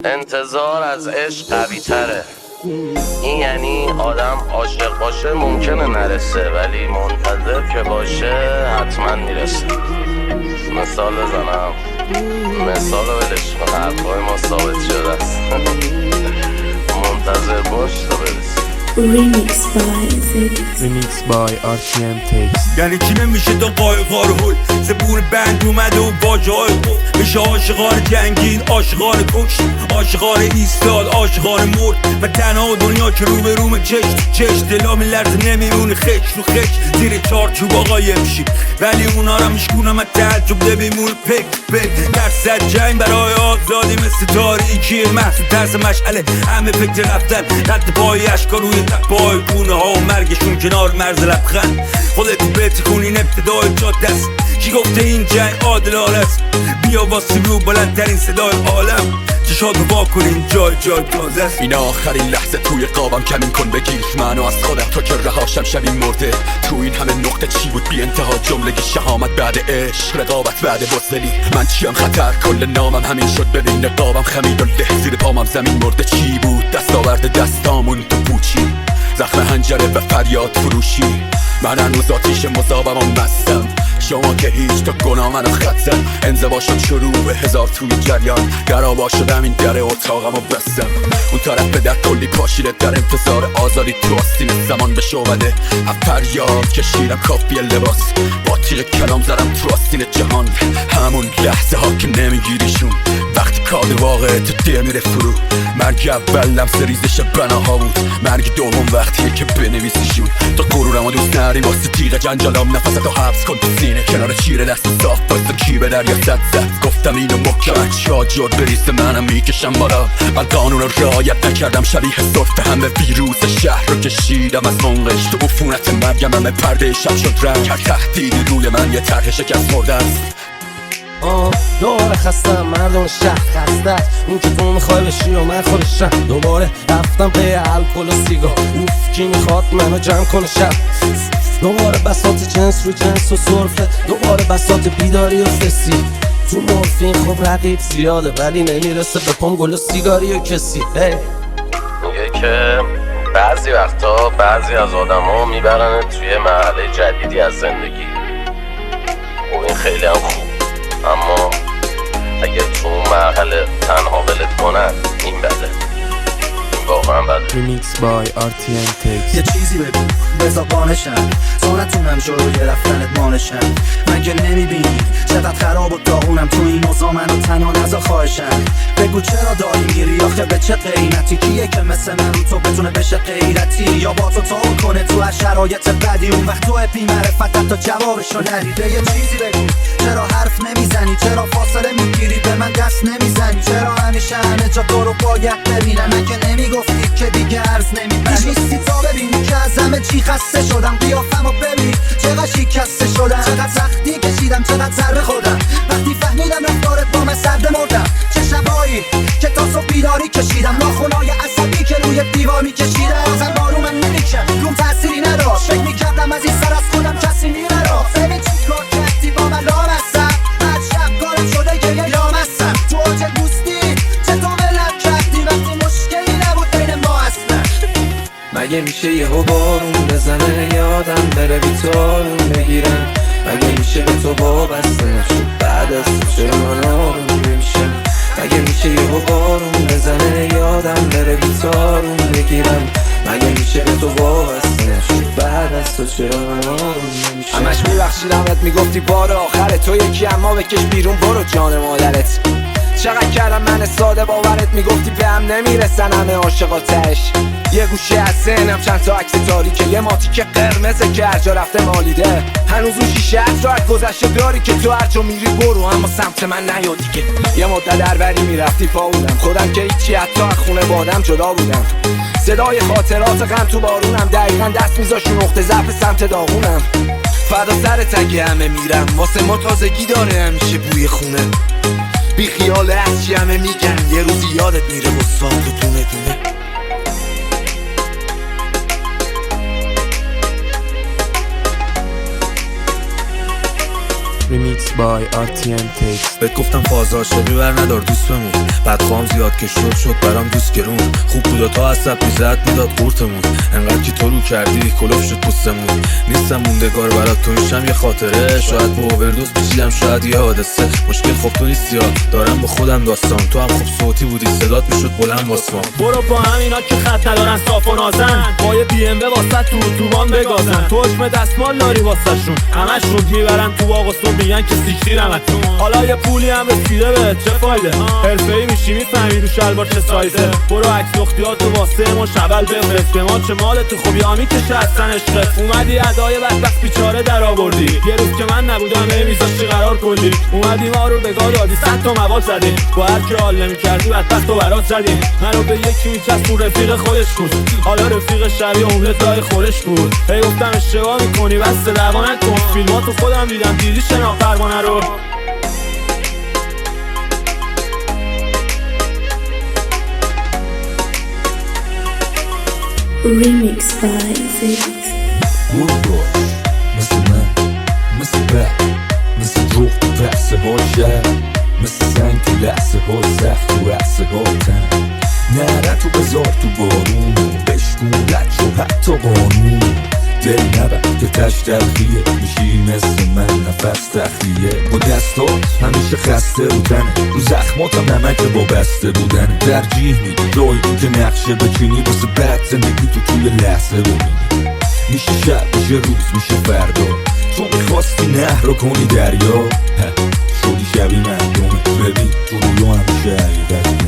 انتظار از عشق قوی تره. این یعنی آدم عاشق باشه ممکنه نرسه، ولی منتظر که باشه حتما میرسه. مثال بزنم، مثال ولش کن، حرفای ما ثابت شده است. منتظر باش تا برسی. Remix by RTM Takes. یعنی چی نمیشه تا قایقار هل زبون بند اومده و واجه های قل میشه عاشقان جنگین، عاشقان کش، عاشقان ایستاد، عاشقان مرد و تنها دنیا که رو به روم چش دلا میلرزه نمیمونه خش رو خش زیر چارچوب آقا یمشی، ولی اونا را میشکونم از تعجب نمیمونه پک درصد جنگ برای آزادی مثل تاریکی محصول ترس مشعله همه فکر رفتن رد پای اشکا روی پای کونه ها و مرگشون کنار مرز لبخند خودت بهت کنین ابتدای جاده است. کی گفته این جنگ عادلانه است؟ بیا واسه رو بلندترین صدای عالم چشاتو وا کنین جای تازه است. این آخرین لحظه توی قابم کمین کن بگیر منو از خودم تو که رهاشم شبین مرده تو این همه نقطه چی بود بی انتها جملگی شهامت بعد عشق رقابت بعد بزدلی من چیم خطر کل نامم همین شد ببین نقابم خمید و له زیر پامم زمین مرده چی بود دستاورد دستامون تو پوچی زخم هنجره و فریاد فروشی من هنوز آتیش مذابم و مستم شما که هیچ تا گناه منو خط زد انزوا شد شروع به هزار توی جریان گرابا شدم این در اتاقم و بستم اون طرف به در کلی پاشیده در انتظار آزادی تو آستین زمان به شعبده فریاد کشیدم کافی لباس با تیغ کلام زدم تو آستین جهان همون لحظه ها که نمیگیریشون وقتی کاد واقعه تو ده میره فرو مرگ اول لمس ریزش بناها بود مرگ دوم وقتیه که بنویسیشون تو غرورم و دوست نری واسه تیغ جنجالام نفستو حبس کن تو سینه کنار چیره دست صاف بایستا کی به دریا زد گفتم اینو محکم چا جور بریسه منم میکشم بالا من قانون رو رعایت نکردم شبیه صرف همه ویروس شهر رو کشیدم از منقش تو عفونت مرگم همه پرده شب شد رنگ هر تهدیدی روی من یه طرح شکست مرده است. دوباره خستم مردم شهر خسته اون که تو میخوای بشی و من خودشم دوباره رفتم به الکل و سیگار اوف کی میخواد منو جمع کنه شب دوباره بساط جنس رو جنس و صرفه دوباره بساط بیداری و فسی تو مورفین خب رقیب زیاده ولی نمیرسه به پام گل و سیگاری و کسی میگه که بعضی وقتا بعضی از آدم ها میبرن توی مرحله جدیدی از زندگی و این خیلی هم خوب، اما اگه تو اون مرحله تنها ولت کنن این بده، این واقعا بده. Remix by RTM Takes. یه چیزی بگو بزا قانشم تو نتونم جلوی رفتنت مانشم من که نمیبینی چقدر خراب و داغونم تو این اوضاع منو تنها نزا خواهشم بگو چرا داری میری آخه به چه قیمتی کیه که مثل من رو تو بتونه بشه غیرتی یا با تو طور کنه تو از شرایط بدی اون وقت تو اپی معرفتت تا جوابشو ندیده. یه چیزی بگو چرا حرف نمیزنی چرا فاصله میگیری به من دست نمیزنی چرا همیشه همه جا تو رو باید ببینن من که نمیگفتی که دیگه عرض نمیبری نیستی تا ببینی که از همه چی خسته شدم قیافم و ببین چقدر شکسته شدم چقدر سختی کشیدم چقدر سر خودم وقتی فهمیدم رفتارت با من سرد مردم چه شبایی که تا صبح بیداری کشیدم ناخنای عصبی که روی دیوار میکشیدم بازم بارو من نمیکرد روم تأثیری نداشت فکر میکردم از این سر از خودم کسی میبرا ببین چی کار کردی با من لامستم هر شب کارم شده که یه لامستم تو اوج دوستی چطور ولم کردی وقتی مشکلی نبود بین ما اصلا مگه میشه یهو بارون بزنه یادم بره بیتارون بگیرم مگه میشه به تو وابسته نشد بعد از تو چرا من آروم نمیشم مگه میشه یهو بارون بزنه یادم بره بیتارون بگیرم مگه میشه به تو وابسته نشد بعد از تو چرا من آروم نمیشم همش میبخشیدمت میگفتی بار آخره تو یکی اما بکش بیرون برو جان مادرت چقدر کردم من ساده باورت میگفتی به هم نمیرسن همه عاشقاتش یه گوشه از ذهنم چند تا عکس تاریکه یه ماتیک قرمزه که هر جا رفته مالیده هنوز اون شیشه از گذشته داری که تو هر جا میری برو اما سمت من نیا دیگه یه مدت دربری میرفتی پاولم خودم که هیچی حتی از خونه بادم جدا بودم صدای خاطرات غم تو بارونم دقیقا دست میذاشت نقطه ضعف سمت داغونم فردا سر تگه همه میرم واسه ما تازگی داره همیشه بوی خونه بی خیال از چی همه میگن یه روزی یادت میره با ساخت و دونه دونه Remix by RTM Takes. بهت گفتم فاز عاشقی بر ندار دوست بمون، بعد خواهم زیاد که شد برام دوست گرون. خوب بود و تا عصب میزد میداد قورتمون، انقدر که تو رو کردی کلوف شد پوستمون. نیستم موندگار برات تو میشم یه خاطره، شاید با اووردوز بچیدم شاید یه حادثه. مشکل خب تو نیستی ها، دارم با خودم داستان، تو هم خوب صوتی بودی صدات میشد بلند واسمان. برو با همینا که خط ندارن صاف و نازن، با یه بی ام واسه تو اتوبان بگازن. تو حکم دستمال داری واسهشون، همشون میبرن تو باغ و میگن که سیکتیرمتون. حالا یه پولی هم رسیده به چه فایده، حرفه‌ای میشی میفهمی رو شلوار چه سایزه. برو عکس اختیارتو واسه ما شبل بفرست، به ما چه مال تو خوبی آمی کشه اصلا عشقت. اومدی ادای بدبخت بیچاره در آوردی، یه روز که من نبودم نمیذاشتی قرار کلی. اومدی ما رو به گاه دادی، 100 تا مواد زدی، با هر کی حال نمی‌کردی بدبخت و برات زدی. منو به یکی میچسبون رفیق خودش بود، حالا رفیق شبیه املت لای خورش بود. هی گفتم اشتباه میکنی بس دعوا نکن، فیلماتو خودم دیدم دیدی شنا پروانه رو. Remix by Ziggs. مثل من، مثل بد، مثل جغد تو بحثه های شهر، مثل سنگ تو لحظه های سخت و عصه های تن. نره تو بذار تو بارون، بشکون لچ و حتی قانون. دل نبر که تش تلخیه، میشی مثل من نفس تخلیه. با دستات همیشه خسته بودنه، رو زخماتم نمک با بسته بودنه. ترجیح میدی جایی که نقشه بچینی، واسه بد زندگی تو توی لحظه ببینی. میشه شب میشه روز میشه فردا، تو میخواستی نهر رو کنی دریا، شدی شبی مردم. ببین تو رویا همیشه حقیقت